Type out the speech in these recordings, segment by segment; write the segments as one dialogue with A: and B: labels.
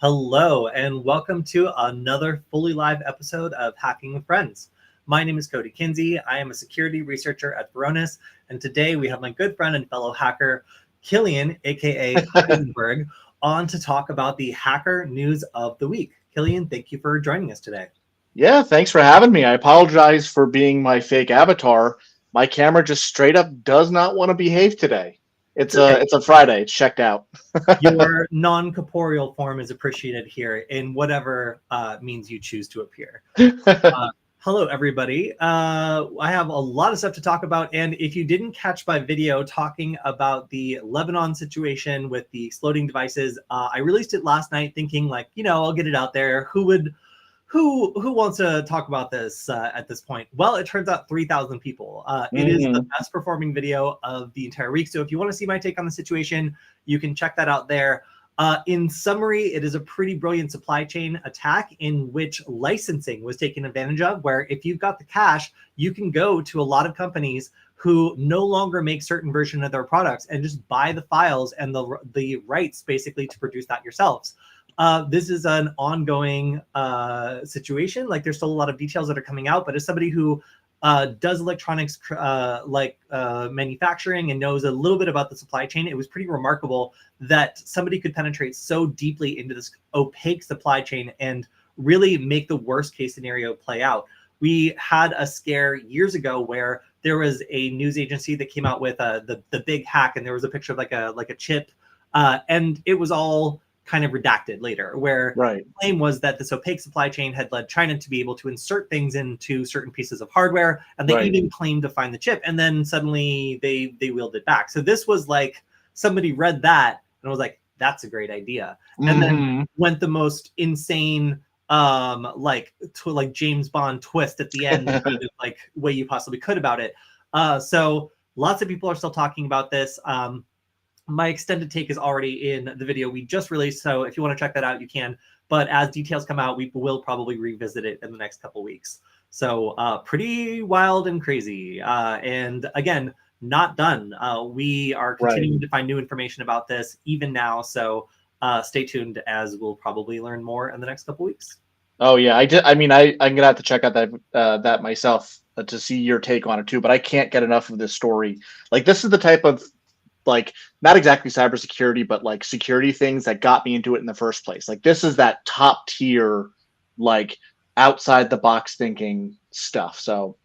A: Hello, and welcome to another fully live episode of Hacking with Friends. My name is Kody Kinzie. I am a security researcher at Varonis, and today we have my good friend and fellow hacker, Killian, aka Heisenberg, on to talk about the hacker news of the week. Killian, thank you for joining us today.
B: Yeah, thanks for having me. I apologize for being my fake avatar. My camera just straight up does not want to behave today. It's a Friday. It's checked out.
A: Your non-corporeal form is appreciated here in whatever means you choose to appear. Hello, everybody. I have a lot of stuff to talk about. And if you didn't catch my video talking about the Lebanon situation with the exploding devices, I released it last night thinking like, I'll get it out there. Who wants to talk about this at this point? Well, it turns out 3,000 people. It is the best performing video of the entire week. So if you want to see my take on the situation, you can check that out there. In summary, it is a pretty brilliant supply chain attack in which licensing was taken advantage of, where if you've got the cash, you can go to a lot of companies who no longer make certain version of their products and just buy the files and the rights basically to produce that yourselves. This is an ongoing situation. Like there's still a lot of details that are coming out, but as somebody who does electronics manufacturing and knows a little bit about the supply chain, it was pretty remarkable that somebody could penetrate so deeply into this opaque supply chain and really make the worst case scenario play out. We had a scare years ago where there was a news agency that came out with the big hack, and there was a picture of like a chip, and it was all kind of redacted later, where the claim was that this opaque supply chain had led China to be able to insert things into certain pieces of hardware, and they even claimed to find the chip, and then suddenly they wheeled it back. So this was like somebody read that and was like, that's a great idea, and then went the most insane like James Bond twist at the end, like way you possibly could about it. So lots of people are still talking about this. My extended take is already in the video we just released, so if you want to check that out, you can. But as details come out, we will probably revisit it in the next couple weeks. So pretty wild and crazy. And again, not done. We are continuing to find new information about this even now. So stay tuned, as we'll probably learn more in the next couple weeks.
B: Oh yeah, I'm gonna have to check out that myself to see your take on it too. But I can't get enough of this story. Like this is the type of not exactly cybersecurity, but like security things that got me into it in the first place. Like this is that top tier, like outside the box thinking stuff. So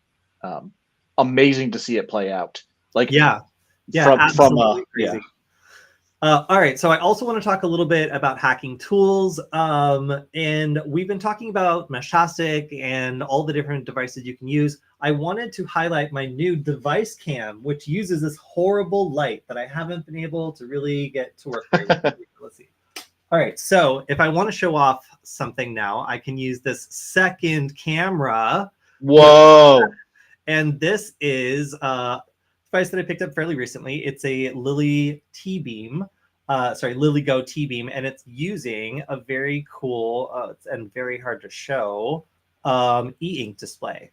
B: amazing to see it play out. Like
A: absolutely crazy. All right, so I also want to talk a little bit about hacking tools. And we've been talking about Meshtastic and all the different devices you can use. I wanted to highlight my new device cam, which uses this horrible light that I haven't been able to really get to work very well. Let's see. All right, so if I want to show off something now, I can use this second camera.
B: Whoa.
A: And this is device that I picked up fairly recently. It's a Lily T-Beam, Lily Go T-Beam, and it's using a very cool and very hard to show e-ink display.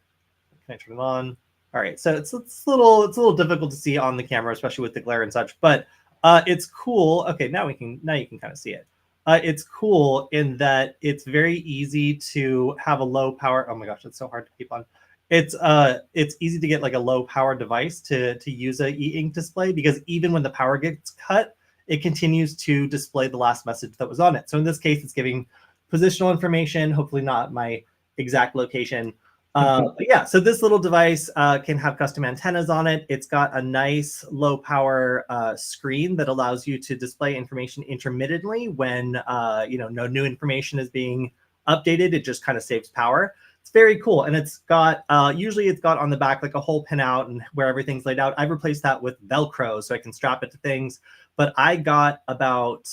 A: Can I turn it on? All right, so it's a little difficult to see on the camera, especially with the glare and such, but it's cool. Okay, now you can kind of see it. It's cool in that it's very easy to have a low power. Oh my gosh, it's so hard to keep on. It's easy to get like a low power device to use a e-ink display, because even when the power gets cut, it continues to display the last message that was on it. So in this case, it's giving positional information, hopefully not my exact location. But yeah, so this little device can have custom antennas on it. It's got a nice low power screen that allows you to display information intermittently when no new information is being updated. It just kind of saves power. It's very cool, and it's got usually it's got on the back like a whole pinout and where everything's laid out. I've replaced that with Velcro so I can strap it to things. But I got about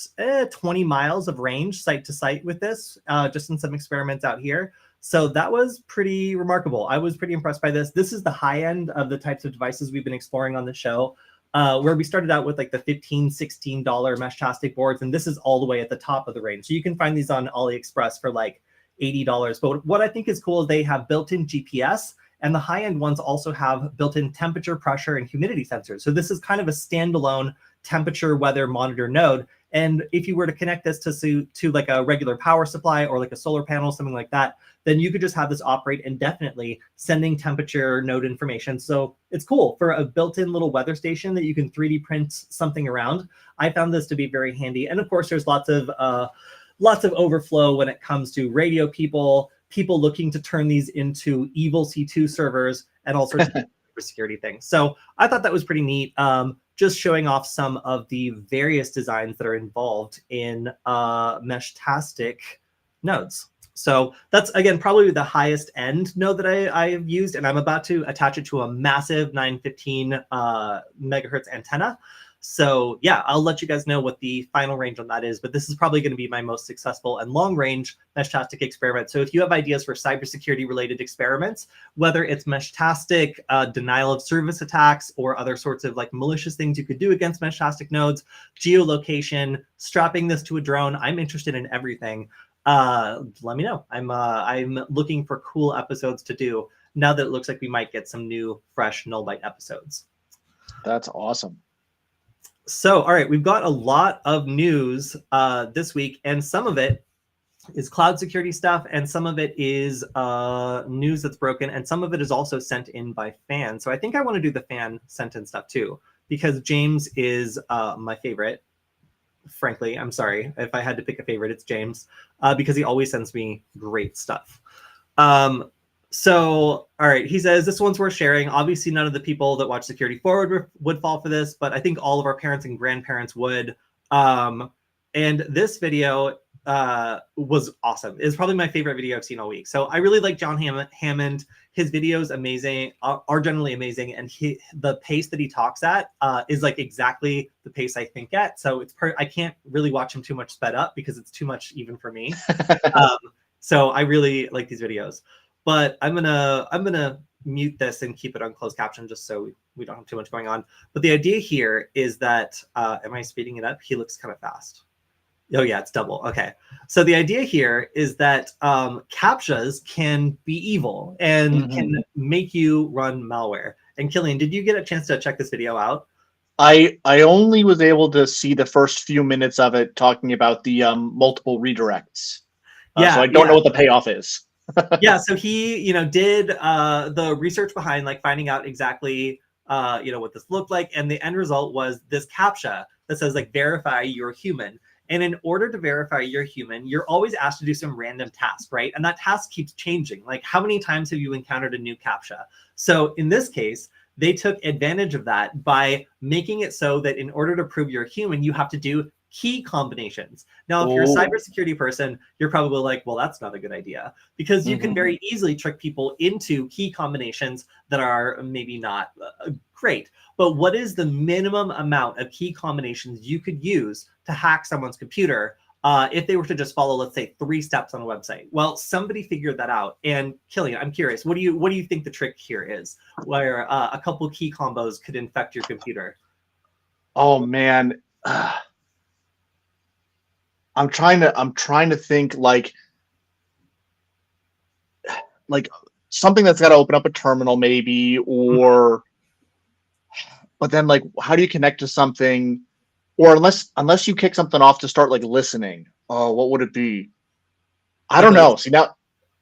A: 20 miles of range site to site with this, just in some experiments out here. So that was pretty remarkable. I was pretty impressed by this. This is the high end of the types of devices we've been exploring on the show, where we started out with like the $15, $16 Meshtastic boards, and this is all the way at the top of the range. So you can find these on AliExpress for like $80. But what I think is cool is they have built-in GPS, and the high-end ones also have built-in temperature, pressure, and humidity sensors. So this is kind of a standalone temperature weather monitor node, And if you were to connect this to like a regular power supply or like a solar panel, something like that, then you could just have this operate indefinitely, sending temperature node information. So it's cool for a built-in little weather station that you can 3D print something around. I found this to be very handy. And of course, there's lots of overflow when it comes to radio people looking to turn these into evil C2 servers and all sorts of security things. So I thought that was pretty neat. Just showing off some of the various designs that are involved in Meshtastic nodes. So that's, again, probably the highest end node that I've used, and I'm about to attach it to a massive 915 megahertz antenna. So yeah, I'll let you guys know what the final range on that is, but this is probably going to be my most successful and long range Meshtastic experiment. So if you have ideas for cybersecurity related experiments, whether it's Meshtastic, denial of service attacks, or other sorts of like malicious things you could do against Meshtastic nodes, geolocation, strapping this to a drone, I'm interested in everything. Let me know. I'm looking for cool episodes to do now that it looks like we might get some new fresh Nullbyte episodes.
B: That's awesome.
A: So, all right, we've got a lot of news this week, and some of it is cloud security stuff, and some of it is news that's broken, and some of it is also sent in by fans. So I think I want to do the fan sent in stuff too, because James is my favorite. Frankly, I'm sorry. If I had to pick a favorite, it's James, because he always sends me great stuff. So, all right, he says, this one's worth sharing. Obviously, none of the people that watch Security Forward would fall for this, but I think all of our parents and grandparents would. And this video was awesome. It's probably my favorite video I've seen all week. So I really like John Hammond. His videos are generally amazing, and the pace that he talks at is like exactly the pace I think at. So I can't really watch him too much sped up because it's too much even for me. So I really like these videos. But I'm gonna mute this and keep it on closed caption just so we don't have too much going on. But the idea here is that am I speeding it up? He looks kind of fast. Oh yeah, it's double. Okay. So the idea here is that CAPTCHAs can be evil and can make you run malware. And Killian, did you get a chance to check this video out?
B: I only was able to see the first few minutes of it talking about the multiple redirects. So I don't know what the payoff is.
A: Yeah, so he, did the research behind like finding out exactly, what this looked like, and the end result was this CAPTCHA that says like verify you're human. And in order to verify you're human, you're always asked to do some random task, right? And that task keeps changing. Like, how many times have you encountered a new CAPTCHA? So in this case, they took advantage of that by making it so that in order to prove you're human, you have to do key combinations. Now, if you're a cybersecurity person, you're probably like, well, that's not a good idea, because you can very easily trick people into key combinations that are maybe not great. But what is the minimum amount of key combinations you could use to hack someone's computer if they were to just follow, let's say, 3 steps on a website? Well, somebody figured that out. And Killian, I'm curious, what do you think the trick here is, where a couple key combos could infect your computer?
B: Oh man. I'm trying to think like something that's got to open up a terminal maybe, or but then like how do you connect to something, or unless you kick something off to start like listening. Oh, what would it be? I don't know. See now.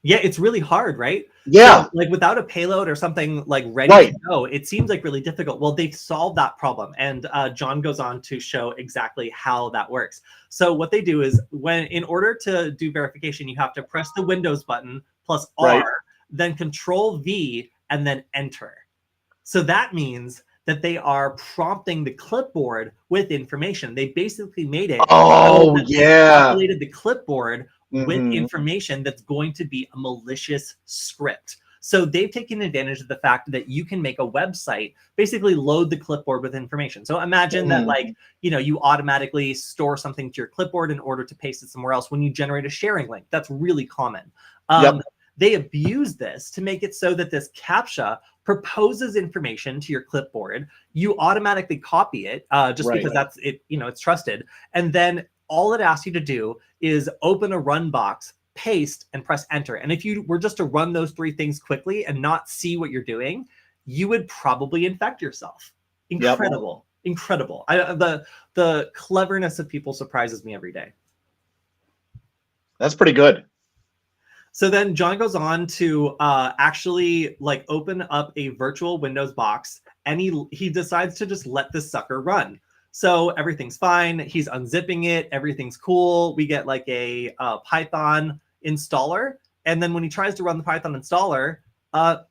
A: Yeah, it's really hard, right?
B: Yeah.
A: So, like without a payload or something like ready to go, it seems like really difficult. Well, they've solved that problem. And John goes on to show exactly how that works. So what they do is in order to do verification, you have to press the Windows button plus R, then Control V, and then enter. So that means that they are prompting the clipboard with information. They basically made it. Populated the clipboard with information that's going to be a malicious script. So they've taken advantage of the fact that you can make a website basically load the clipboard with information. So imagine that like, you automatically store something to your clipboard in order to paste it somewhere else when you generate a sharing link. That's really common. They abuse this to make it so that this CAPTCHA proposes information to your clipboard. You automatically copy it because that's it, it's trusted. And then all it asks you to do is open a run box, paste, and press enter. And if you were just to run those 3 things quickly and not see what you're doing, you would probably infect yourself. Incredible. incredible. The cleverness of people surprises me every day.
B: That's pretty good.
A: So then John goes on to actually like open up a virtual Windows box, and he decides to just let this sucker run. So everything's fine. He's unzipping it. Everything's cool. We get like a Python installer. And then when he tries to run the Python installer,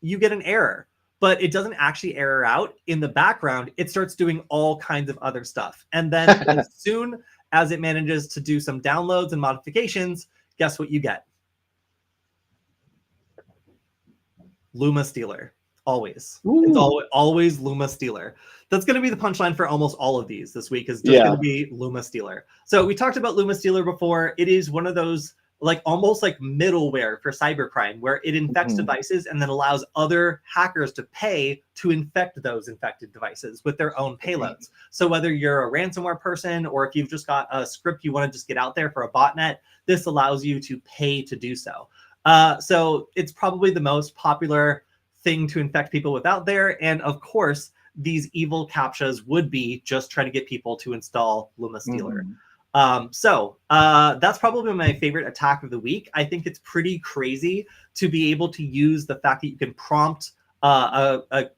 A: you get an error. But it doesn't actually error out. In the background, it starts doing all kinds of other stuff. And then as soon as it manages to do some downloads and modifications, guess what you get? Luma Stealer. Always. Ooh. It's always Luma Stealer. That's going to be the punchline for almost all of these this week, is just going to be Luma Stealer. So we talked about Luma Stealer before. It is one of those like almost like middleware for cybercrime, where it infects devices and then allows other hackers to pay to infect those infected devices with their own payloads. So whether you're a ransomware person, or if you've just got a script you want to just get out there for a botnet, this allows you to pay to do so. So it's probably the most popular thing to infect people with out there. And of course, these evil CAPTCHAs would be just trying to get people to install Luma Stealer. So that's probably my favorite attack of the week. I think it's pretty crazy to be able to use the fact that you can prompt a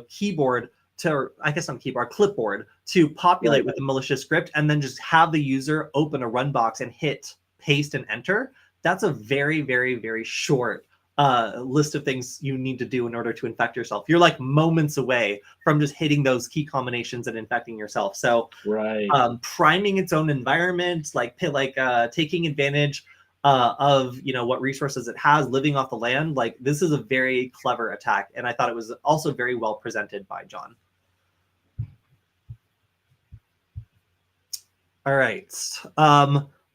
A: keyboard to, I guess on keyboard, clipboard to populate with a malicious script, and then just have the user open a run box and hit paste and enter. That's a very, very, very short list of things you need to do in order to infect yourself. You're like moments away from just hitting those key combinations and infecting yourself. So priming its own environment, like taking advantage of, you know, what resources it has, living off the land, like this is a very clever attack. And I thought it was also very well presented by John. All right.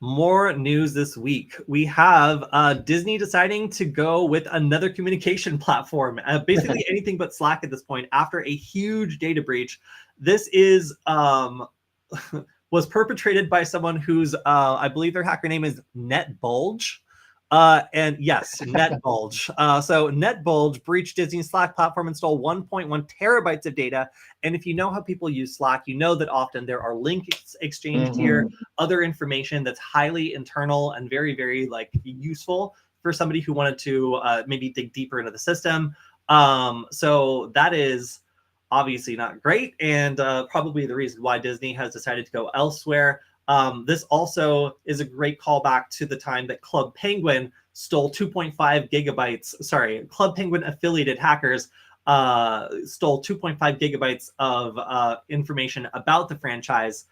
A: More news this week. We have Disney deciding to go with another communication platform, basically anything but Slack at this point, after a huge data breach. This is was perpetrated by someone whose I believe their hacker name is NetBulge. And yes, NetBulge. So NetBulge breached Disney's Slack platform and stole 1.1 terabytes of data. And if you know how people use Slack, you know that often there are links exchanged here, other information that's highly internal and very, very like useful for somebody who wanted to maybe dig deeper into the system. So that is obviously not great, and probably the reason why Disney has decided to go elsewhere. This also is a great callback to the time that Club Penguin stole 2.5 gigabytes. Sorry, Club Penguin affiliated hackers stole 2.5 gigabytes of information about the franchise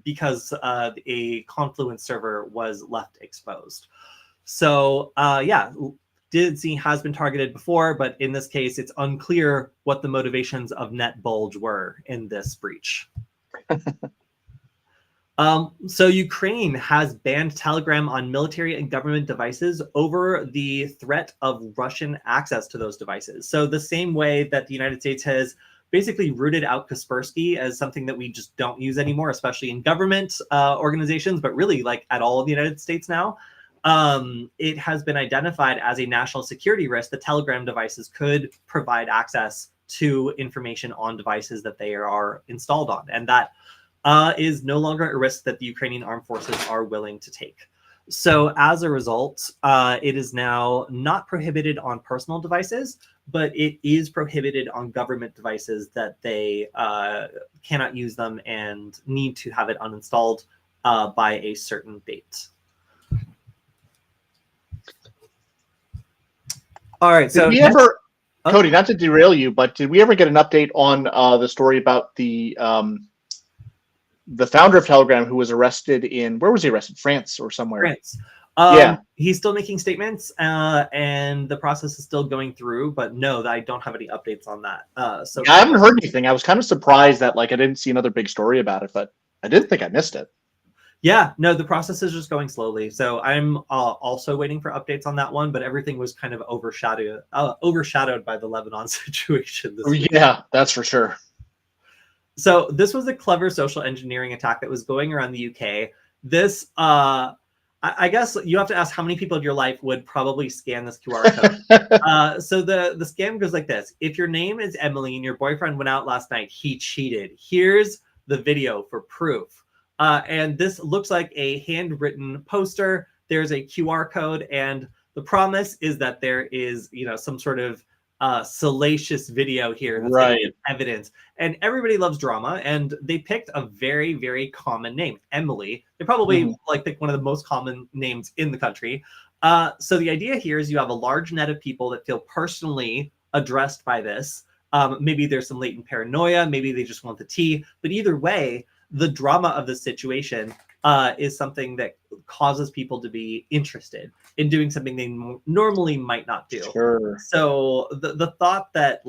A: because a Confluence server was left exposed. So yeah, Disney has been targeted before, but in this case, it's unclear what the motivations of NetBulge were in this breach. So Ukraine has banned Telegram on military and government devices over the threat of Russian access to those devices. So the same way that the United States has basically rooted out Kaspersky as something that we just don't use anymore, especially in government organizations, but really like at all of the United States now, it has been identified as a national security risk that Telegram devices could provide access to information on devices that they are installed on. And that is no longer a risk that the Ukrainian armed forces are willing to take. So as a result, it is now not prohibited on personal devices, but it is prohibited on government devices that they cannot use them and need to have it uninstalled by a certain date. All right. So
B: did we ever, Kody, not to derail you, but did we ever get an update on the story about the founder of Telegram who was arrested in, where was he arrested? France or somewhere?
A: France. Yeah. He's still making statements and the process is still going through, but no, I don't have any updates on that. So
B: yeah, I haven't heard anything. I was kind of surprised that like I didn't see another big story about it, but I didn't think I missed it.
A: Yeah, no, the process is just going slowly. So I'm also waiting for updates on that one, but everything was kind of overshadowed by the Lebanon situation this week.
B: Yeah, that's for sure.
A: So this was a clever social engineering attack that was going around the UK. This, I I guess you have to ask how many people in your life would probably scan this QR code. So the scam goes like this. If your name is Emily and your boyfriend went out last night, he cheated. Here's the video for proof. And this looks like a handwritten poster. There's a QR code, and the promise is that there is, some sort of salacious video here that's going to give evidence. And everybody loves drama, and they picked a very, very common name, Emily. They probably picked one of the most common names in the country. So the idea here is you have a large net of people that feel personally addressed by this. Maybe there's some latent paranoia, maybe they just want the tea, but either way, the drama of the situation is something that causes people to be interested in doing something they normally might not do.
B: Sure.
A: So the thought that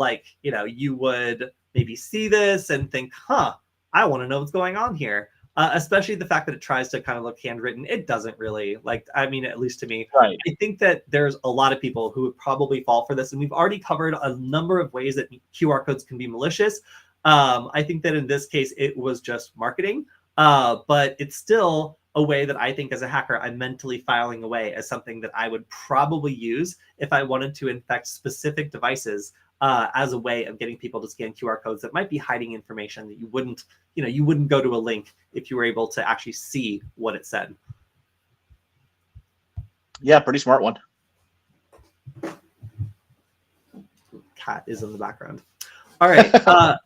A: you would maybe see this and think, I want to know what's going on here. Especially the fact that it tries to kind of look handwritten. It doesn't really, at least to me.
B: Right.
A: I think that there's a lot of people who would probably fall for this. And we've already covered a number of ways that QR codes can be malicious. I think that in this case, it was just marketing. But it's still a way that I think as a hacker, I'm mentally filing away as something that I would probably use if I wanted to infect specific devices as a way of getting people to scan QR codes that might be hiding information that you wouldn't go to a link if you were able to actually see what it said.
B: Yeah, pretty smart one.
A: Cat is in the background. All right.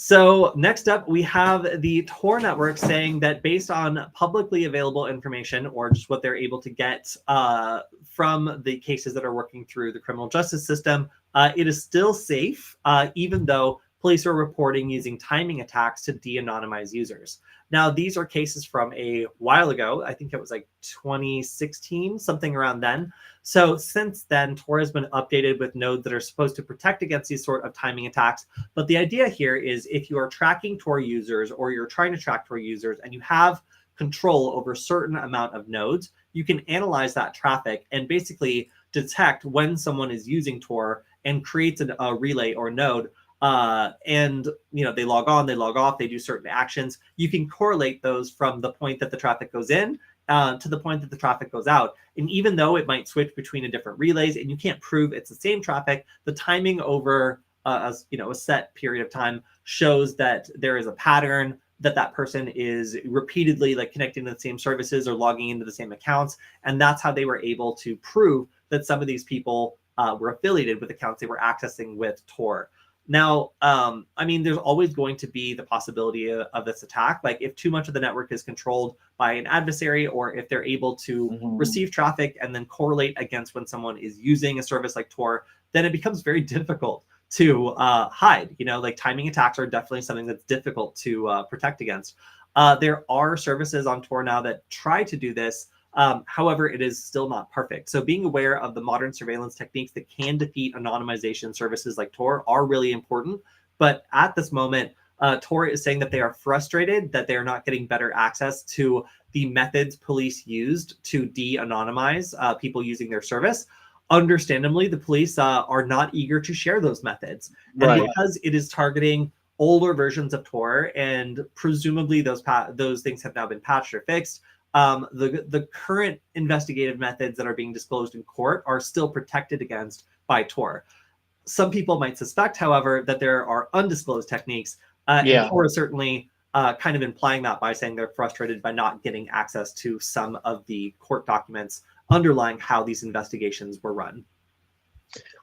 A: So next up, we have the Tor network saying that based on publicly available information or just what they're able to get from the cases that are working through the criminal justice system, it is still safe, even though police are reporting using timing attacks to de-anonymize users. Now, these are cases from a while ago. I think it was 2016, something around then. So since then, Tor has been updated with nodes that are supposed to protect against these sort of timing attacks. But the idea here is if you are tracking Tor users or you're trying to track Tor users and you have control over a certain amount of nodes, you can analyze that traffic and basically detect when someone is using Tor and creates a relay or node. And they log on, they log off, they do certain actions. You can correlate those from the point that the traffic goes in to the point that the traffic goes out. And even though it might switch between a different relays and you can't prove it's the same traffic, the timing over a set period of time shows that there is a pattern, that person is repeatedly connecting to the same services or logging into the same accounts. And that's how they were able to prove that some of these people were affiliated with accounts they were accessing with Tor. Now, there's always going to be the possibility of this attack. If too much of the network is controlled by an adversary, or if they're able to receive traffic and then correlate against when someone is using a service like Tor, then it becomes very difficult to hide. Timing attacks are definitely something that's difficult to protect against. There are services on Tor now that try to do this. However, it is still not perfect. So being aware of the modern surveillance techniques that can defeat anonymization services like Tor are really important. But at this moment, Tor is saying that they are frustrated that they are not getting better access to the methods police used to de-anonymize people using their service. Understandably, the police are not eager to share those methods. And because it is targeting older versions of Tor, and presumably those things have now been patched or fixed, the current investigative methods that are being disclosed in court are still protected against by Tor. Some people might suspect, however, that there are undisclosed techniques, and Tor is certainly kind of implying that by saying they're frustrated by not getting access to some of the court documents underlying how these investigations were run.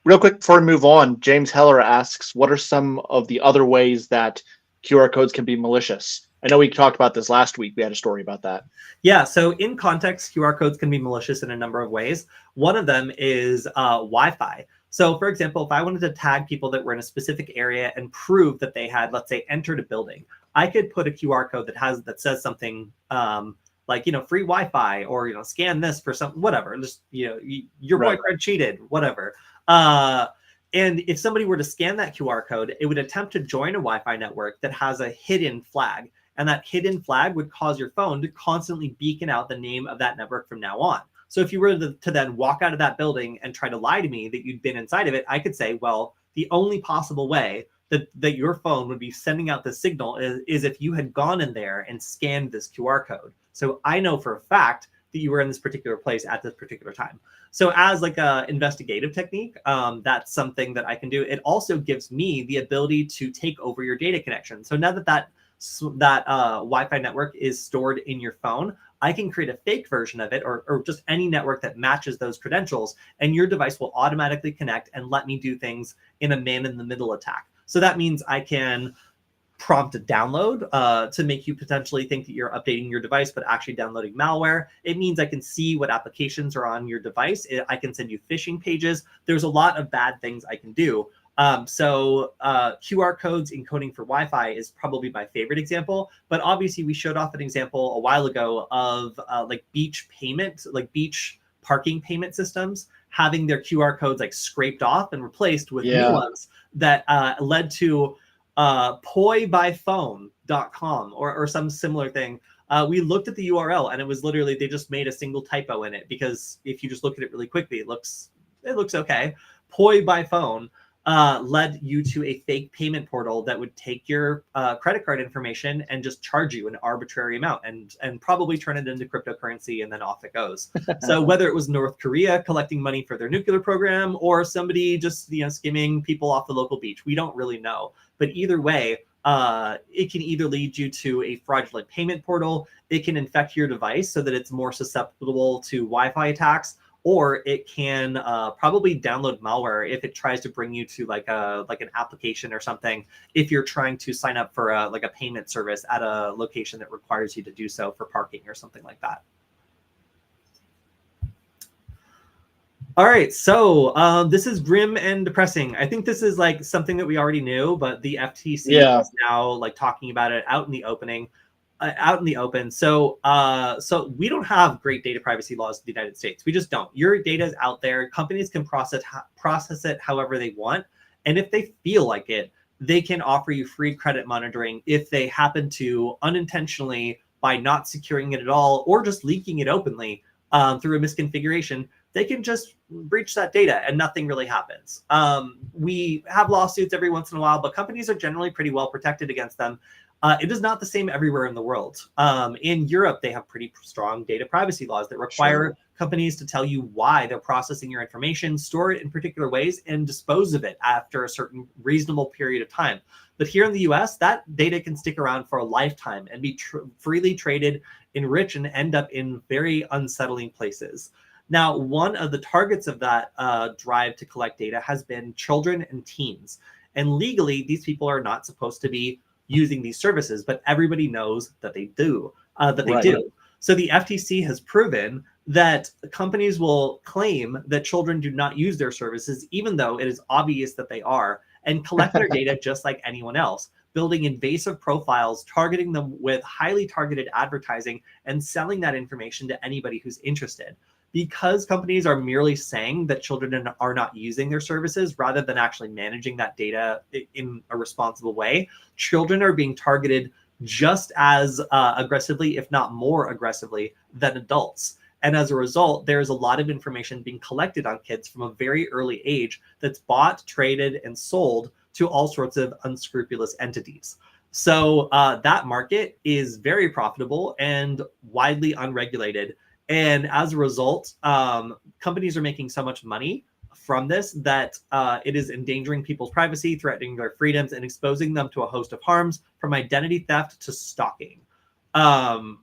B: Real quick before we move on, James Heller asks, what are some of the other ways that QR codes can be malicious? I know we talked about this last week. We had a story about that.
A: Yeah, so in context, QR codes can be malicious in a number of ways. One of them is Wi-Fi. So for example, if I wanted to tag people that were in a specific area and prove that they had, let's say, entered a building, I could put a QR code that says something free Wi-Fi, or, scan this for something, whatever, just, your boyfriend cheated, whatever. And if somebody were to scan that QR code, it would attempt to join a Wi-Fi network that has a hidden flag. And that hidden flag would cause your phone to constantly beacon out the name of that network from now on. So if you were to then walk out of that building and try to lie to me that you'd been inside of it, I could say, well, the only possible way that your phone would be sending out the signal is if you had gone in there and scanned this QR code. So I know for a fact that you were in this particular place at this particular time. So as like a investigative technique, that's something that I can do. It also gives me the ability to take over your data connection. So now that Wi-Fi network is stored in your phone, I can create a fake version of it, or just any network that matches those credentials, and your device will automatically connect and let me do things in a man-in-the-middle attack. So that means I can prompt a download to make you potentially think that you're updating your device, but actually downloading malware. It means I can see what applications are on your device. I can send you phishing pages. There's a lot of bad things I can do. So QR codes encoding for Wi-Fi is probably my favorite example, but obviously we showed off an example a while ago of like beach parking payment systems having their QR codes like scraped off and replaced with new ones that led to poibyphone.com or some similar thing. We looked at the URL and it was literally, they just made a single typo in it, because if you just look at it really quickly, it looks okay. Poi by phone led you to a fake payment portal that would take your credit card information and just charge you an arbitrary amount and probably turn it into cryptocurrency, and then off it goes. So whether it was North Korea collecting money for their nuclear program or somebody just skimming people off the local beach, we don't really know. But either way, it can either lead you to a fraudulent payment portal, it can infect your device so that it's more susceptible to Wi-Fi attacks, or it can probably download malware if it tries to bring you to like an application or something, if you're trying to sign up for a payment service at a location that requires you to do so for parking or something like that. All right, so this is grim and depressing. I think this is like something that we already knew, but the FTC is now like talking about it out in the open. So we don't have great data privacy laws in the United States. We just don't. Your data is out there. Companies can process it however they want, and if they feel like it, they can offer you free credit monitoring if they happen to unintentionally, by not securing it at all or just leaking it openly through a misconfiguration, they can just breach that data and nothing really happens. We have lawsuits every once in a while, but companies are generally pretty well protected against them. It is not the same everywhere in the world. In Europe, they have pretty strong data privacy laws that require companies to tell you why they're processing your information, store it in particular ways, and dispose of it after a certain reasonable period of time. But here in the US, that data can stick around for a lifetime and be freely traded, enrich, and end up in very unsettling places. Now, one of the targets of that drive to collect data has been children and teens. And legally, these people are not supposed to be using these services, but everybody knows that they do. So the FTC has proven that companies will claim that children do not use their services, even though it is obvious that they are, and collect their data just like anyone else, building invasive profiles, targeting them with highly targeted advertising, and selling that information to anybody who's interested. Because companies are merely saying that children are not using their services rather than actually managing that data in a responsible way, children are being targeted just as aggressively, if not more aggressively, than adults. And as a result, there's a lot of information being collected on kids from a very early age that's bought, traded, and sold to all sorts of unscrupulous entities. So that market is very profitable and widely unregulated. And as a result, companies are making so much money from this that it is endangering people's privacy, threatening their freedoms, and exposing them to a host of harms, from identity theft to stalking. So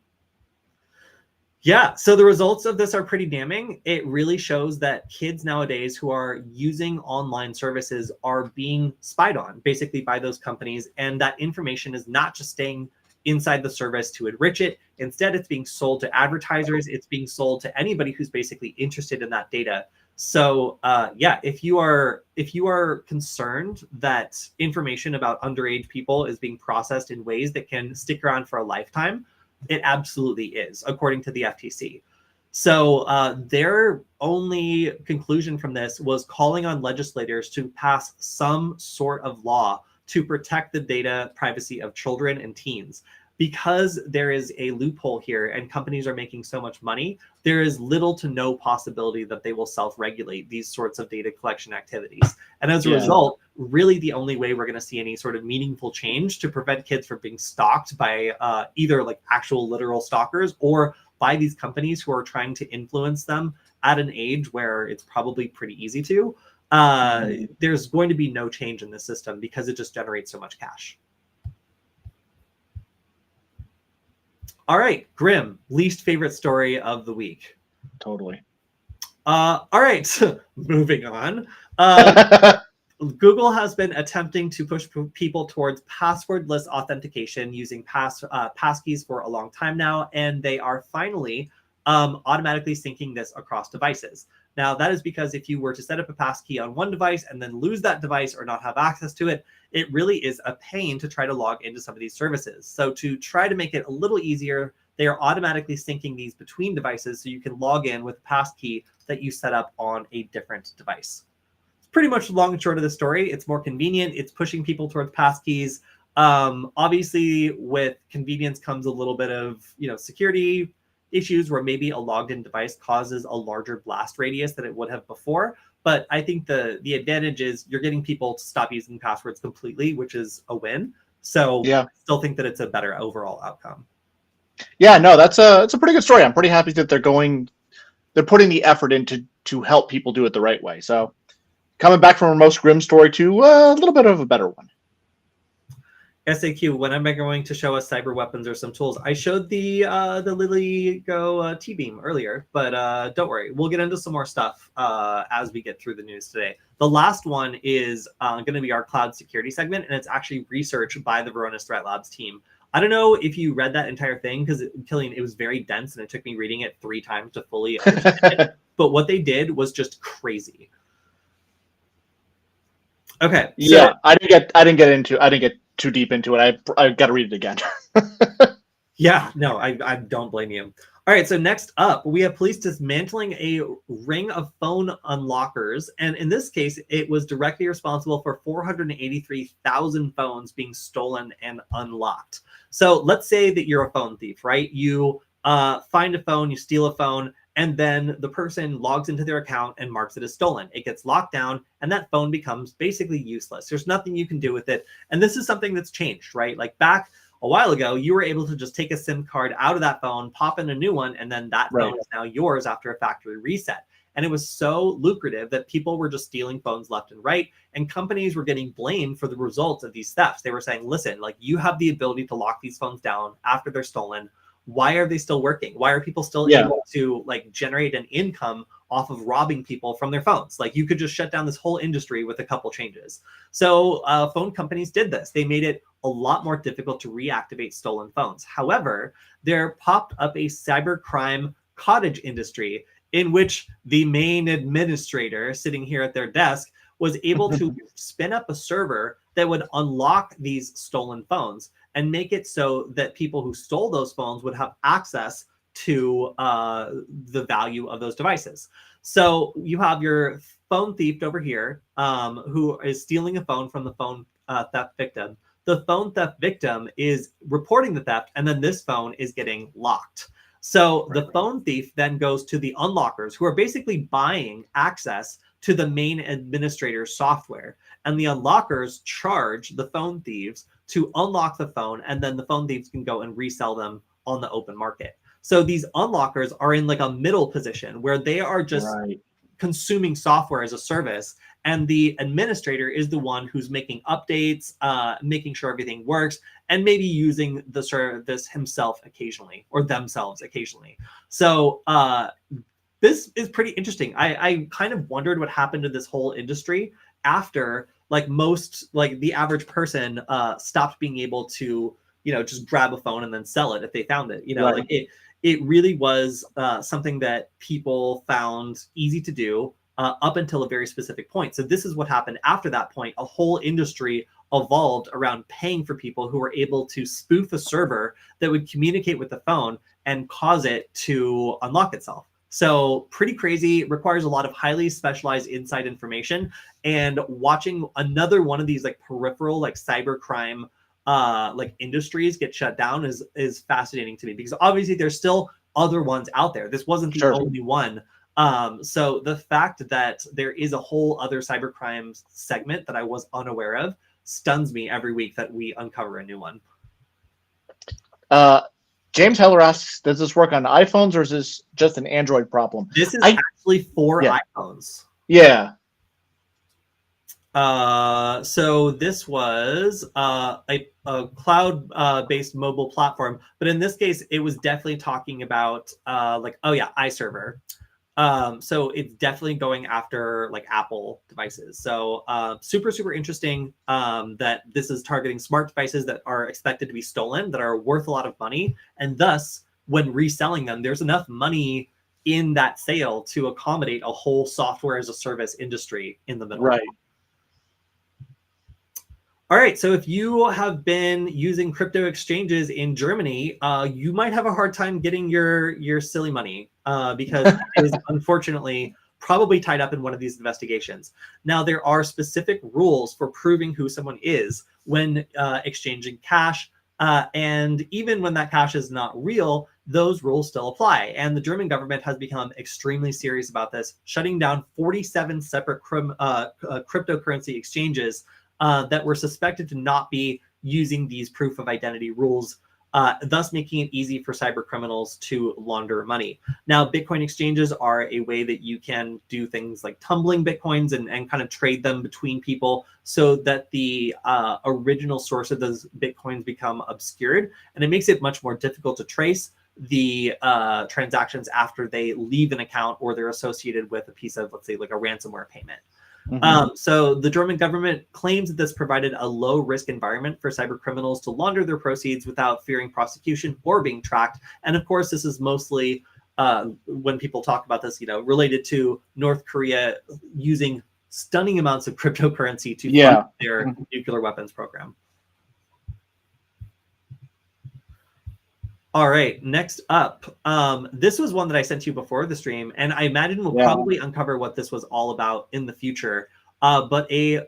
A: the results of this are pretty damning. It really shows that kids nowadays who are using online services are being spied on, basically, by those companies. And that information is not just staying inside the service to enrich it. Instead, it's being sold to advertisers. It's being sold to anybody who's basically interested in that data. So if you are concerned that information about underage people is being processed in ways that can stick around for a lifetime, it absolutely is, according to the FTC. So their only conclusion from this was calling on legislators to pass some sort of law to protect the data privacy of children and teens. Because there is a loophole here and companies are making so much money, there is little to no possibility that they will self-regulate these sorts of data collection activities. And as a result, really the only way we're going to see any sort of meaningful change to prevent kids from being stalked by either like actual literal stalkers or by these companies who are trying to influence them at an age where it's probably pretty easy to, there's going to be no change in the system because it just generates so much cash. All right, Grim, least favorite story of the week.
B: Totally.
A: All right, moving on. Google has been attempting to push people towards passwordless authentication using passkeys for a long time now, and they are finally automatically syncing this across devices. Now, that is because if you were to set up a passkey on one device and then lose that device or not have access to it, it really is a pain to try to log into some of these services. So to try to make it a little easier, they are automatically syncing these between devices so you can log in with a passkey that you set up on a different device. It's pretty much the long and short of the story. It's more convenient. It's pushing people towards passkeys. Obviously, with convenience comes a little bit of, security issues where maybe a logged in device causes a larger blast radius than it would have before. But I think the advantage is you're getting people to stop using passwords completely, which is a win. So
B: Yeah.
A: I still think that it's a better overall outcome.
B: Yeah, no, it's a pretty good story. I'm pretty happy that they're putting the effort into to help people do it the right way. So coming back from our most grim story to a little bit of a better one.
A: SAQ, when am I going to show us cyber weapons or some tools? I showed the LilyGo T-Beam earlier, but don't worry. We'll get into some more stuff as we get through the news today. The last one is going to be our cloud security segment, and it's actually research by the Varonis Threat Labs team. I don't know if you read that entire thing, because, Killian, it was very dense, and it took me reading it 3 times to fully understand it. But what they did was just crazy. Okay. So,
B: yeah, I didn't get too deep into it. I got to read it again.
A: Yeah, no, I don't blame you. All right, so next up, we have police dismantling a ring of phone unlockers. And in this case, it was directly responsible for 483,000 phones being stolen and unlocked. So let's say that you're a phone thief, right? You find a phone, you steal a phone, and then the person logs into their account and marks it as stolen. It gets locked down, and that phone becomes basically useless. There's nothing you can do with it. And this is something that's changed, right? Like back a while ago, you were able to just take a SIM card out of that phone, pop in a new one, and then that phone is now yours after a factory reset. And it was so lucrative that people were just stealing phones left and right, and companies were getting blamed for the results of these thefts. They were saying, listen, like, you have the ability to lock these phones down after they're stolen. Why are they still working? Why are people still able to like generate an income off of robbing people from their phones? Like, you could just shut down this whole industry with a couple changes. So phone companies did this. They made it a lot more difficult to reactivate stolen phones. However, there popped up a cybercrime cottage industry in which the main administrator sitting here at their desk was able to spin up a server that would unlock these stolen phones and make it so that people who stole those phones would have access to the value of those devices. So you have your phone thief over here who is stealing a phone from the phone theft victim. The phone theft victim is reporting the theft, and then this phone is getting locked. So the phone thief then goes to the unlockers, who are basically buying access to the main administrator's software. And the unlockers charge the phone thieves to unlock the phone, and then the phone thieves can go and resell them on the open market. So these unlockers are in like a middle position where they are just consuming software as a service, and the administrator is the one who's making updates, making sure everything works, and maybe using the service himself occasionally or themselves occasionally. So this is pretty interesting. I kind of wondered what happened to this whole industry after the average person stopped being able to, just grab a phone and then sell it if they found it. Like it really was something that people found easy to do up until a very specific point. So this is what happened after that point. A whole industry evolved around paying for people who were able to spoof a server that would communicate with the phone and cause it to unlock itself. So pretty crazy, requires a lot of highly specialized inside information, and watching another one of these like peripheral, like cybercrime like industries get shut down is fascinating to me, because obviously there's still other ones out there. This wasn't the only one. So the fact that there is a whole other cybercrime segment that I was unaware of stuns me every week that we uncover a new one.
B: James Heller asks, does this work on iPhones or is this just an Android problem?
A: This is actually for iPhones.
B: Yeah.
A: So this was a cloud-based mobile platform, but in this case, it was definitely talking about iServer. So it's definitely going after like Apple devices. So super interesting that this is targeting smart devices that are expected to be stolen, that are worth a lot of money, and thus when reselling them, there's enough money in that sale to accommodate a whole software as a service industry in the middle.
B: Right.
A: All right, so if you have been using crypto exchanges in Germany, you might have a hard time getting your silly money because it is unfortunately probably tied up in one of these investigations. Now, there are specific rules for proving who someone is when exchanging cash, and even when that cash is not real, those rules still apply. And the German government has become extremely serious about this, shutting down 47 separate cryptocurrency exchanges that were suspected to not be using these proof of identity rules, thus making it easy for cyber criminals to launder money. Now, Bitcoin exchanges are a way that you can do things like tumbling Bitcoins and kind of trade them between people so that the original source of those Bitcoins become obscured. And it makes it much more difficult to trace the transactions after they leave an account or they're associated with a piece of, let's say, like a ransomware payment. So the German government claims that this provided a low risk environment for cyber criminals to launder their proceeds without fearing prosecution or being tracked. And of course, this is mostly when people talk about this, related to North Korea using stunning amounts of cryptocurrency to fund their nuclear weapons program. All right, next up, this was one that I sent to you before the stream, and I imagine we'll probably uncover what this was all about in the future. But a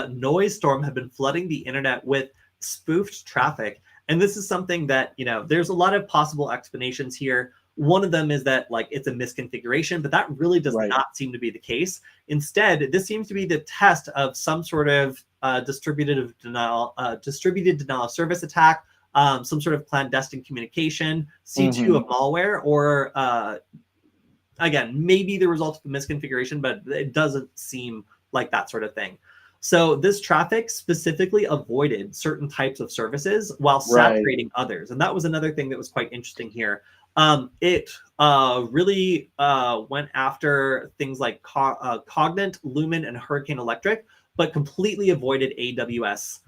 A: noise storm had been flooding the internet with spoofed traffic. And this is something that, there's a lot of possible explanations here. One of them is that like it's a misconfiguration, but that really does not seem to be the case. Instead, this seems to be the test of some sort of distributed denial of service attack, some sort of clandestine communication, C2 of malware, or again, maybe the result of a misconfiguration, but it doesn't seem like that sort of thing. So this traffic specifically avoided certain types of services while saturating others. And that was another thing that was quite interesting here. It really went after things like Cognite, Lumen, and Hurricane Electric, but completely avoided AWS.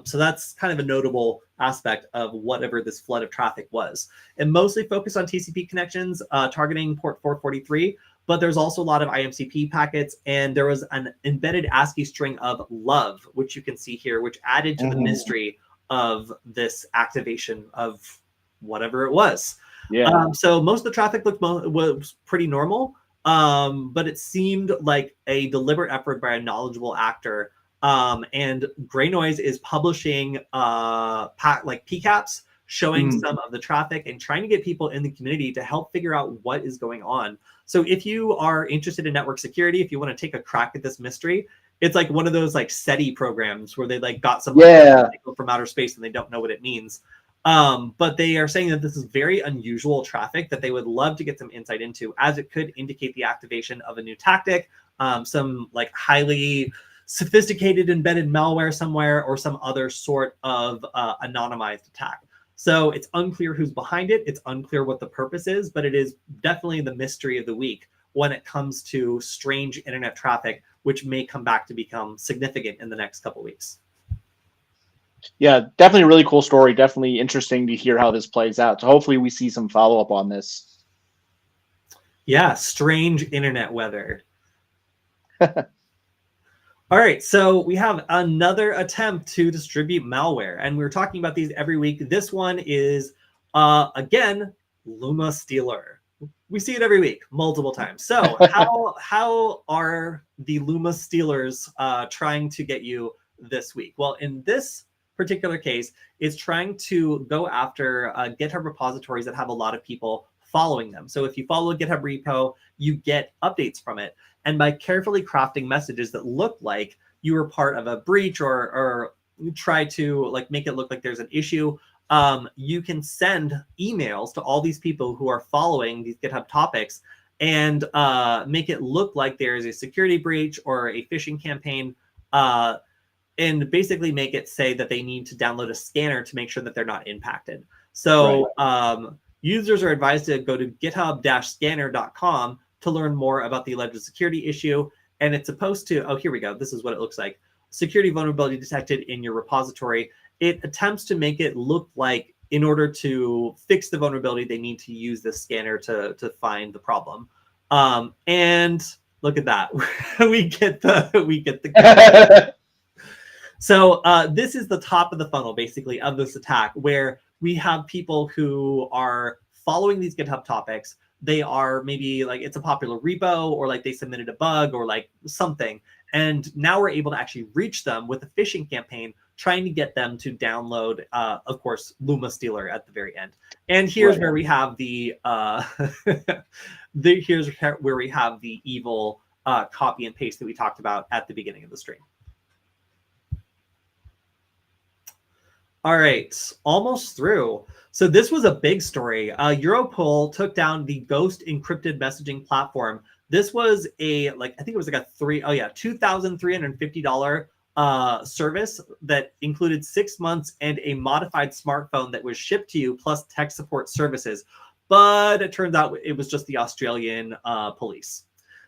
A: So that's kind of a notable aspect of whatever this flood of traffic was. It mostly focused on TCP connections, targeting port 443, but there's also a lot of IMCP packets, and there was an embedded ASCII string of love, which you can see here, which added to the mystery of this activation of whatever it was. So most of the traffic was pretty normal, but it seemed like a deliberate effort by a knowledgeable actor. And Gray Noise is publishing PCAPs showing some of the traffic and trying to get people in the community to help figure out what is going on. So if you are interested in network security, if you want to take a crack at this mystery, it's like one of those like SETI programs where they like got some from outer space and they don't know what it means. But they are saying that this is very unusual traffic that they would love to get some insight into, as it could indicate the activation of a new tactic, some like highly sophisticated embedded malware somewhere, or some other sort of anonymized attack. So it's unclear who's behind it. It's unclear what the purpose is, but it is definitely the mystery of the week when it comes to strange internet traffic, which may come back to become significant in the next couple of weeks.
B: Yeah, definitely a really cool story. Definitely interesting to hear how this plays out. So hopefully we see some follow-up on this.
A: Yeah, strange internet weather. All right, so we have another attempt to distribute malware, and we're talking about these every week. This one is, again, Luma Stealer. We see it every week, multiple times. So how are the Luma Stealers trying to get you this week? Well, in this particular case, it's trying to go after GitHub repositories that have a lot of people following them. So if you follow a GitHub repo, you get updates from it. And by carefully crafting messages that look like you were part of a breach or try to like make it look like there's an issue, you can send emails to all these people who are following these GitHub topics and make it look like there is a security breach or a phishing campaign, and basically make it say that they need to download a scanner to make sure that they're not impacted. So users are advised to go to github-scanner.com to learn more about the alleged security issue. And it's supposed to, oh, here we go. This is what it looks like. Security vulnerability detected in your repository. It attempts to make it look like in order to fix the vulnerability, they need to use this scanner to find the problem. And look at that. we get the So this is the top of the funnel, basically, of this attack, where we have people who are following these GitHub topics. They are maybe like it's a popular repo, or like they submitted a bug, or like something. And now we're able to actually reach them with a phishing campaign, trying to get them to download, of course, Luma Stealer at the very end. And here's where we have the here's where we have the evil copy and paste that we talked about at the beginning of the stream. All right, almost through. So this was a big story. Europol took down the Ghost encrypted messaging platform. This was a I think it was like a $2,350 service that included 6 months and a modified smartphone that was shipped to you, plus tech support services. But it turns out it was just the Australian police.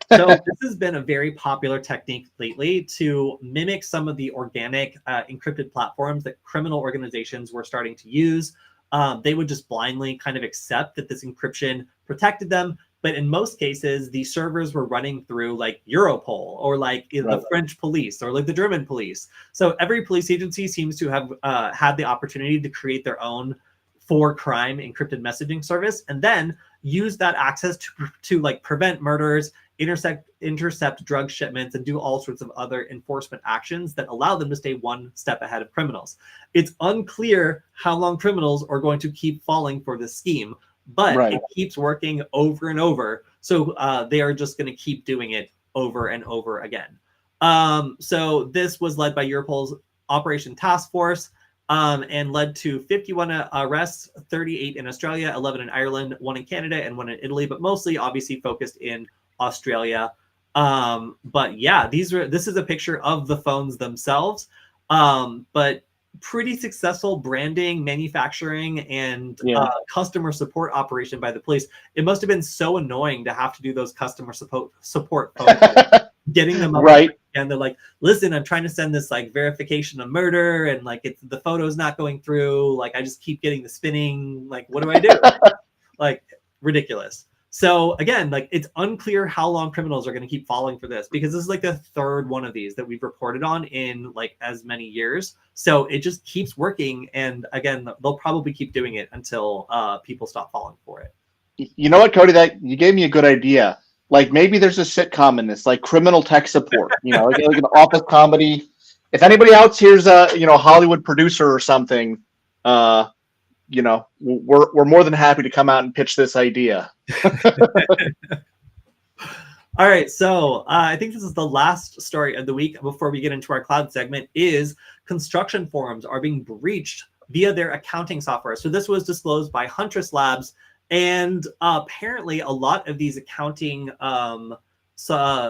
A: So this has been a very popular technique lately to mimic some of the organic encrypted platforms that criminal organizations were starting to use. They would just blindly kind of accept that this encryption protected them. But in most cases, the servers were running through like Europol or like the French police or like the German police. So every police agency seems to have had the opportunity to create their own for crime encrypted messaging service, and then use that access to like prevent murders, intercept drug shipments, and do all sorts of other enforcement actions that allow them to stay one step ahead of criminals. It's unclear how long criminals are going to keep falling for this scheme, but it keeps working over and over. So they are just going to keep doing it over and over again. So this was led by Europol's Operation Task Force, and led to 51 arrests, 38 in Australia, 11 in Ireland, 1 in Canada, and 1 in Italy, but mostly obviously focused in Australia. But yeah, this is a picture of the phones themselves, but pretty successful branding, manufacturing, and customer support operation by the police. It must have been so annoying to have to do those customer support phone calls, getting them up and they're like, listen, I'm trying to send this like verification of murder, and like the photo's not going through, like I just keep getting the spinning, like what do I do? Like ridiculous. So again, like it's unclear how long criminals are going to keep falling for this, because this is like the third one of these that we've reported on in like as many years. So it just keeps working, and again, they'll probably keep doing it until people stop falling for it.
B: You know what, Kody? That you gave me a good idea. Like maybe there's a sitcom in this, like criminal tech support. You know, like an office comedy. If anybody else here's a Hollywood producer or something, we're more than happy to come out and pitch this idea.
A: All right, so I think this is the last story of the week before we get into our cloud segment. Is construction firms are being breached via their accounting software. So this was disclosed by Huntress Labs, and apparently a lot of these accounting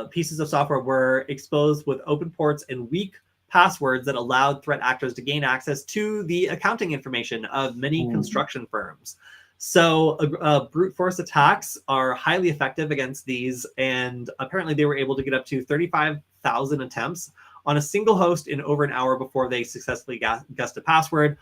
A: pieces of software were exposed with open ports and weak passwords that allowed threat actors to gain access to the accounting information of many construction firms. So brute force attacks are highly effective against these, and apparently they were able to get up to 35,000 attempts on a single host in over an hour before they successfully guessed a password.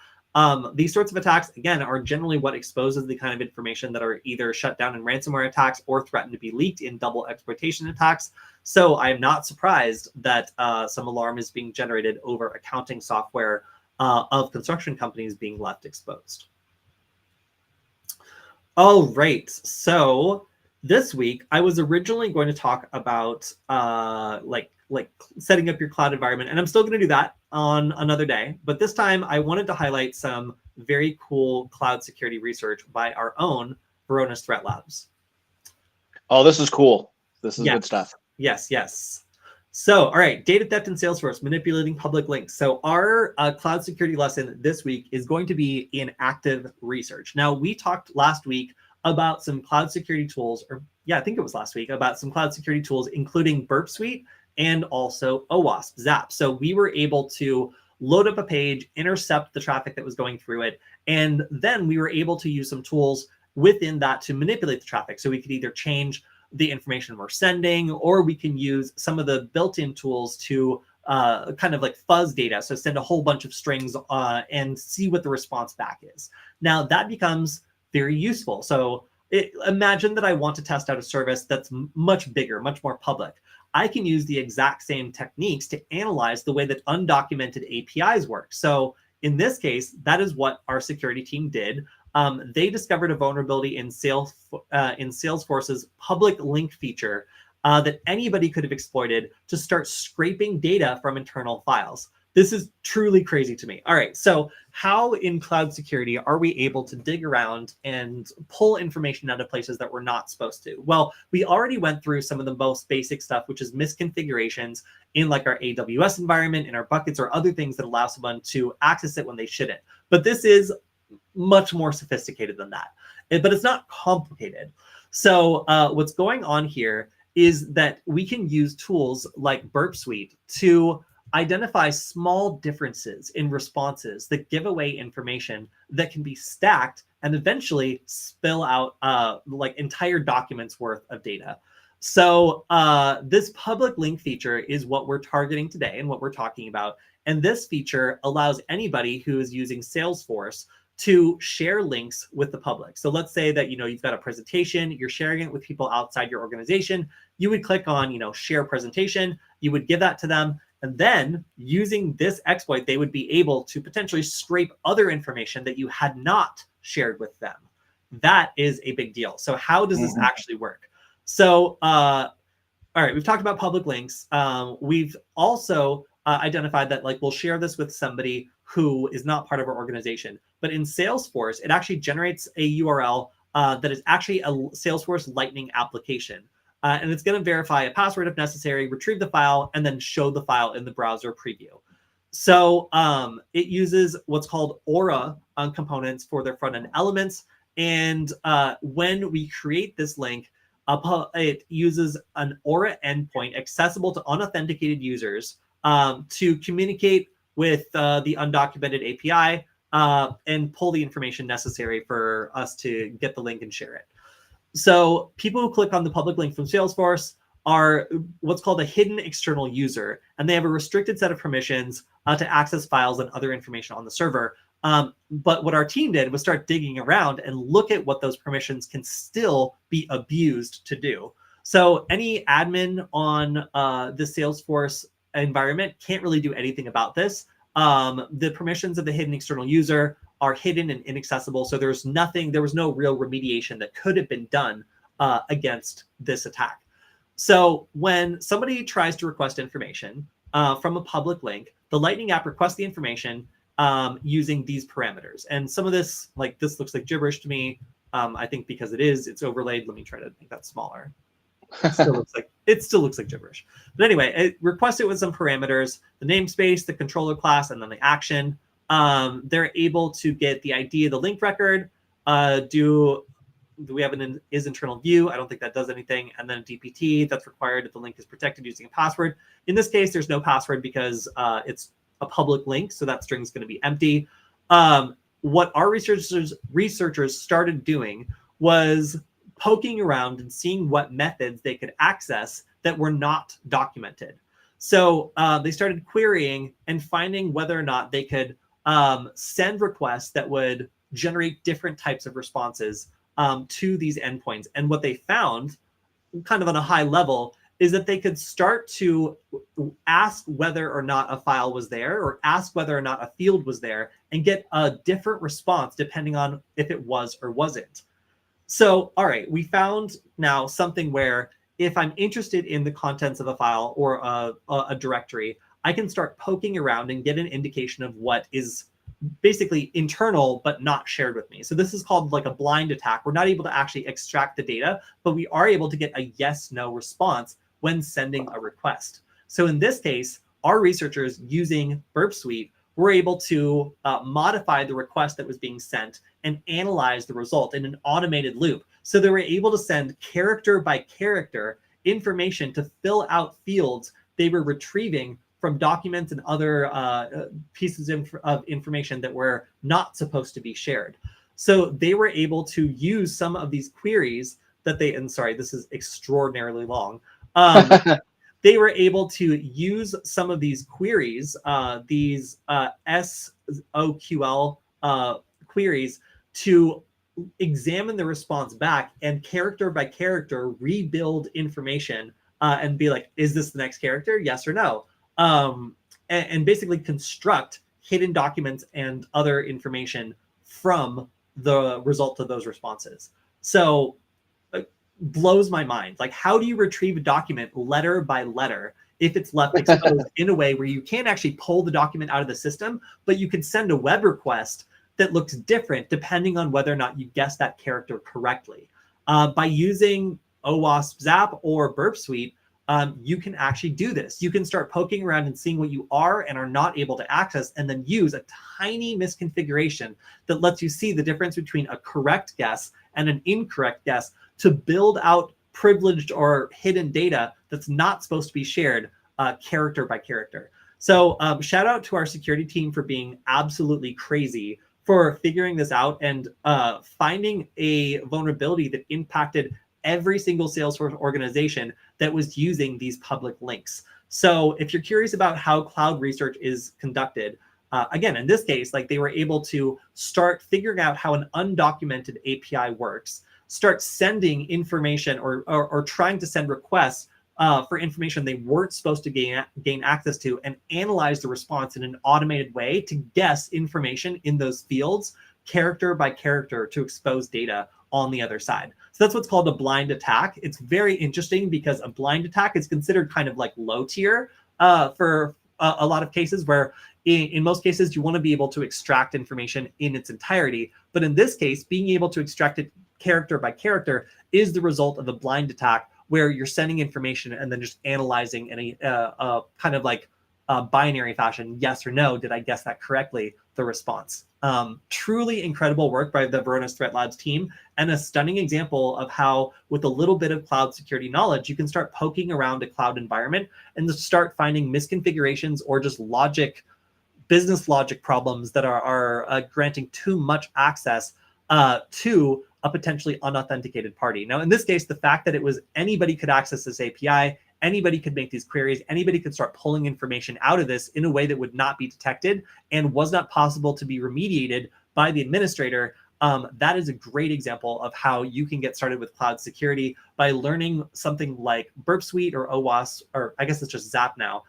A: These sorts of attacks, again, are generally what exposes the kind of information that are either shut down in ransomware attacks or threatened to be leaked in double exploitation attacks. So I'm not surprised that some alarm is being generated over accounting software of construction companies being left exposed. All right, so this week I was originally going to talk about like setting up your cloud environment, and I'm still going to do that on another day. But this time I wanted to highlight some very cool cloud security research by our own Varonis Threat Labs.
B: Oh, this is cool. This is good stuff.
A: Yes. So, all right, data theft in Salesforce, manipulating public links. So our cloud security lesson this week is going to be in active research. Now, we talked last week about some cloud security tools, or yeah, I think it was last week, about some cloud security tools, including Burp Suite and also OWASP, ZAP. So we were able to load up a page, intercept the traffic that was going through it, and then we were able to use some tools within that to manipulate the traffic. So we could either change the information we're sending, or we can use some of the built-in tools to kind of like fuzz data. So send a whole bunch of strings and see what the response back is. Now that becomes very useful. So imagine that I want to test out a service that's much bigger, much more public. I can use the exact same techniques to analyze the way that undocumented APIs work. So in this case, that is what our security team did. They discovered a vulnerability in Salesforce's public link feature that anybody could have exploited to start scraping data from internal files. This is truly crazy to me. All right, so how in cloud security are we able to dig around and pull information out of places that we're not supposed to? Well, we already went through some of the most basic stuff, which is misconfigurations in like our AWS environment, in our buckets, or other things that allow someone to access it when they shouldn't. But this is much more sophisticated than that, but it's not complicated. So what's going on here is that we can use tools like Burp Suite to identify small differences in responses that give away information that can be stacked and eventually spill out like entire documents worth of data. So this public link feature is what we're targeting today and what we're talking about. And this feature allows anybody who is using Salesforce to share links with the public. So let's say that, you've got a presentation, you're sharing it with people outside your organization. You would click on, share presentation, you would give that to them. And then using this exploit, they would be able to potentially scrape other information that you had not shared with them. That is a big deal. So how does this actually work? So, all right, we've talked about public links. We've also identified that we'll share this with somebody who is not part of our organization. But in Salesforce, it actually generates a URL that is actually a Salesforce Lightning application. And it's going to verify a password if necessary, retrieve the file, and then show the file in the browser preview. So it uses what's called Aura components for their front-end elements. And when we create this link, it uses an Aura endpoint accessible to unauthenticated users to communicate with the undocumented API and pull the information necessary for us to get the link and share it. So people who click on the public link from Salesforce are what's called a hidden external user, and they have a restricted set of permissions to access files and other information on the server. But what our team did was start digging around and look at what those permissions can still be abused to do. So any admin on the Salesforce environment can't really do anything about this. The permissions of the hidden external user are hidden and inaccessible. So there was no real remediation that could have been done against this attack. So when somebody tries to request information from a public link, the Lightning app requests the information using these parameters. And some of this, this looks like gibberish to me. I think because it's overlaid. Let me try to make that smaller. It still looks like gibberish. But anyway, it requests it with some parameters, the namespace, the controller class, and then the action. They're able to get the ID of the link record. Do we have an is internal view? I don't think that does anything. And then a DPT that's required if the link is protected using a password. In this case, there's no password because it's a public link, so that string is going to be empty. What our researchers started doing was poking around and seeing what methods they could access that were not documented. So they started querying and finding whether or not they could send requests that would generate different types of responses to these endpoints. And what they found, kind of on a high level, is that they could start to ask whether or not a file was there, or ask whether or not a field was there, and get a different response depending on if it was or wasn't. So, all right, we found now something where if I'm interested in the contents of a file or a directory, I can start poking around and get an indication of what is basically internal but not shared with me. So this is called like a blind attack. We're not able to actually extract the data, but we are able to get a yes/no response when sending a request. So in this case, our researchers using Burp Suite were able to modify the request that was being sent and analyze the result in an automated loop. So they were able to send character by character information to fill out fields they were retrieving from documents and other pieces of information that were not supposed to be shared. So they were able to use some of these queries that they, and sorry, this is extraordinarily long. They were able to use some of these queries, these SOQL queries, to examine the response back and character by character rebuild information and be like, is this the next character? Yes or no? And basically construct hidden documents and other information from the result of those responses. So blows my mind. Like, how do you retrieve a document letter by letter if it's left exposed in a way where you can't actually pull the document out of the system, but you can send a web request that looks different depending on whether or not you guess that character correctly? By using OWASP Zap or Burp Suite, you can actually do this. You can start poking around and seeing what you are and are not able to access, and then use a tiny misconfiguration that lets you see the difference between a correct guess and an incorrect guess to build out privileged or hidden data that's not supposed to be shared character by character. So shout out to our security team for being absolutely crazy for figuring this out and finding a vulnerability that impacted every single Salesforce organization that was using these public links. So if you're curious about how cloud research is conducted, again, in this case, like, they were able to start figuring out how an undocumented API works, start sending information or trying to send requests for information they weren't supposed to gain access to, and analyze the response in an automated way to guess information in those fields character by character to expose data on the other side. So that's what's called a blind attack. It's very interesting because a blind attack is considered kind of like low tier for a lot of cases, where in most cases you want to be able to extract information in its entirety. But in this case, being able to extract it character by character is the result of a blind attack, where you're sending information and then just analyzing in a kind of like binary fashion, yes or no, did I guess that correctly, the response. Truly incredible work by the Varonis Threat Labs team, and a stunning example of how, with a little bit of cloud security knowledge, you can start poking around a cloud environment and start finding misconfigurations or just business logic problems that are granting too much access to a potentially unauthenticated party. Now, in this case, the fact that it was anybody could access this API, anybody could make these queries, anybody could start pulling information out of this in a way that would not be detected and was not possible to be remediated by the administrator. That is a great example of how you can get started with cloud security by learning something like Burp Suite or OWASP, or I guess it's just Zap now,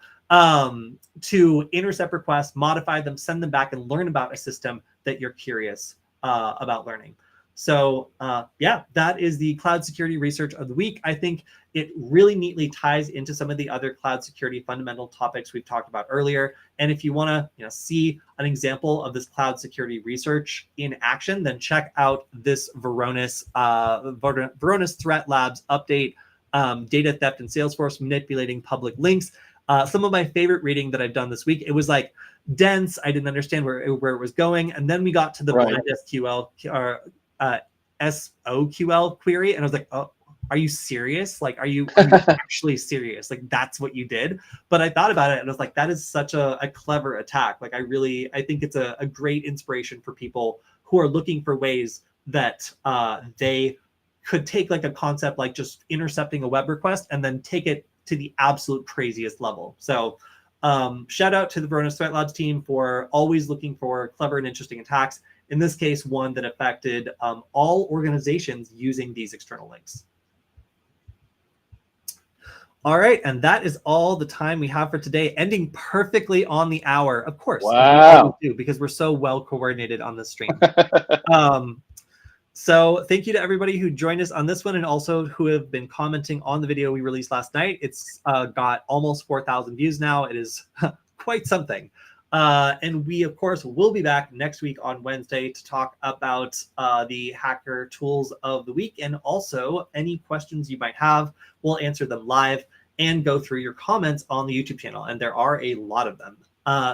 A: to intercept requests, modify them, send them back, and learn about a system that you're curious about learning. So yeah, that is the cloud security research of the week. I think it really neatly ties into some of the other cloud security fundamental topics we've talked about earlier. And if you want to see an example of this cloud security research in action, then check out this Varonis Threat Labs update, data theft in Salesforce, manipulating public links. Some of my favorite reading that I've done this week, it was like dense. I didn't understand where it was going. And then we got to the blind SQL or SOQL query, and I was like, oh, are you serious? Like, are you actually serious? Like, that's what you did? But I thought about it and I was like, that is such a clever attack. Like, I think it's a great inspiration for people who are looking for ways that they could take like a concept like just intercepting a web request and then take it to the absolute craziest level. So shout out to the Varonis Threat Labs team for always looking for clever and interesting attacks. In this case, one that affected all organizations using these external links. All right, and that is all the time we have for today, ending perfectly on the hour, of course.
B: Wow.
A: Do, because we're so well coordinated on this stream. So thank you to everybody who joined us on this one, and also who have been commenting on the video we released last night. It's got almost 4,000 views now. It is quite something. And we, of course, will be back next week on Wednesday to talk about the hacker tools of the week, and also any questions you might have. We'll answer them live. and go through your comments on the YouTube channel. And there are a lot of them.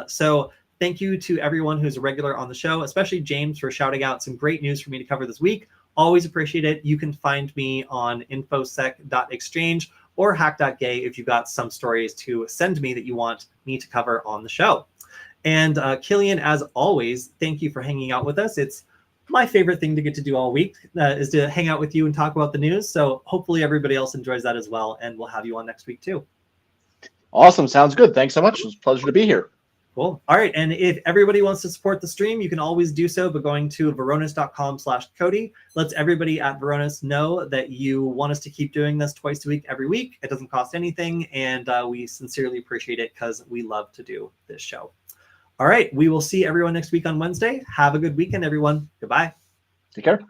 A: So thank you to everyone who's a regular on the show, especially James for shouting out some great news for me to cover this week. Always appreciate it. You can find me on infosec.exchange or hack.gay if you've got some stories to send me that you want me to cover on the show. And Killian, as always, thank you for hanging out with us. It's my favorite thing to get to do all week is to hang out with you and talk about the news. So hopefully everybody else enjoys that as well. And we'll have you on next week too.
B: Awesome. Sounds good. Thanks so much. It was a pleasure to be here.
A: Cool. All right. And if everybody wants to support the stream, you can always do so by going to Varonis.com/Kody. Lets everybody at Varonis know that you want us to keep doing this twice a week, every week. It doesn't cost anything. And we sincerely appreciate it because we love to do this show. All right. We will see everyone next week on Wednesday. Have a good weekend, everyone. Goodbye.
B: Take care.